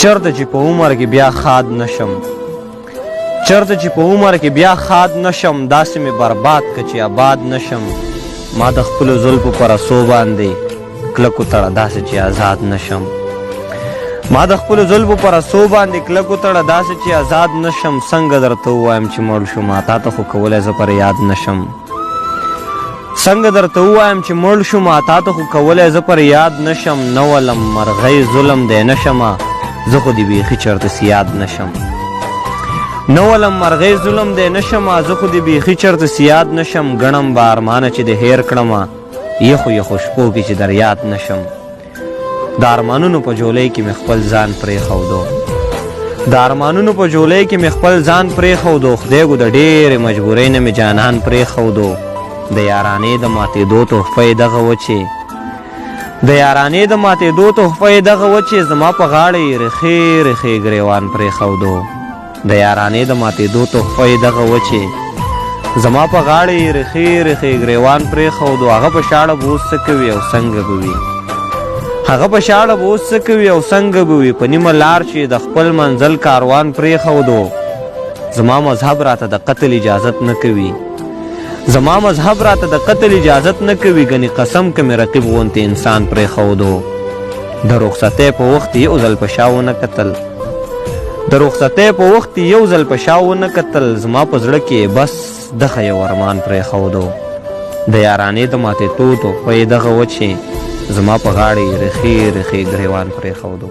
چرته چې په عمر کې بیا خاد نشم، چرته چې په عمر کې بیا خاد نشم، داسې مې برباد که چې آباد نشم. ما د خپلو زلفو په رسو باندې کلکو تړه داسې چې آزاد نشم، ما د خپلو زلفو په رسو باندې کلکو تړه داسې چې آزاد نشم. څنګه درته ووایم چې مړ شو ما تا ته خو کولی زه پر یاد نشم، څنګه درته ووایم چې مړ شو ما تا ته خو کولی زه پر یاد نشم. نه ولم مرغۍ ظلم دی نشمه زه خو دې بیخي چرته سیاد نشم، نه ولم مرغۍ ظلم دی نشمه زه خو دې بیخي چرته سیاد نشم. ګڼم به ارمانه چې د هیر کړمه یخو یخو شپو کې چې در یاد نشم. د ارمانونو په جولۍ کې مې خپل ځان پرېښودو، د ارمانونو په جولۍ کې مې خپل ځان پرېښودو. خدایږو د ډېرې مجبورۍ نه مې جانان پرېښودو. د یارانې د ماتېدو تحفه یې دغه وچې، د یارانې د ماتېدو تحفه یې دغه وچې، زما په غاړه یې رخې رخې ګریوان پرېښودو. د یارانې د ماتېدو تحفه یې دغه وچې، زما په غاړه یې رخې رخې ګریوان پرېښودو. هغه په شاړه به اوس څه کوي او څنګه به وي، هغه په شاړه به اوس څه کوي او څنګه به وي. په نیمه لار چې د خپل منزل کاروان پرېښودو. زما مذهب راته د قتل اجازت نه کوي، زما مذهب راته د قتل اجازت نه کوي. ګنې قسم که مې رقیب غوندې انسان پرېښودو. د رخصتۍ په وخت یو ځل په شا ونه کتل، د رخصتۍ په وخت یو ځل په شا ونه کتل. زما په زړه کې بس دغه یو ارمان پرېښودو. د یارانې د ماتېدو تحفه یې دغه وچې، زما په غاړه یې رخې رخې ګریوان پرېښودو.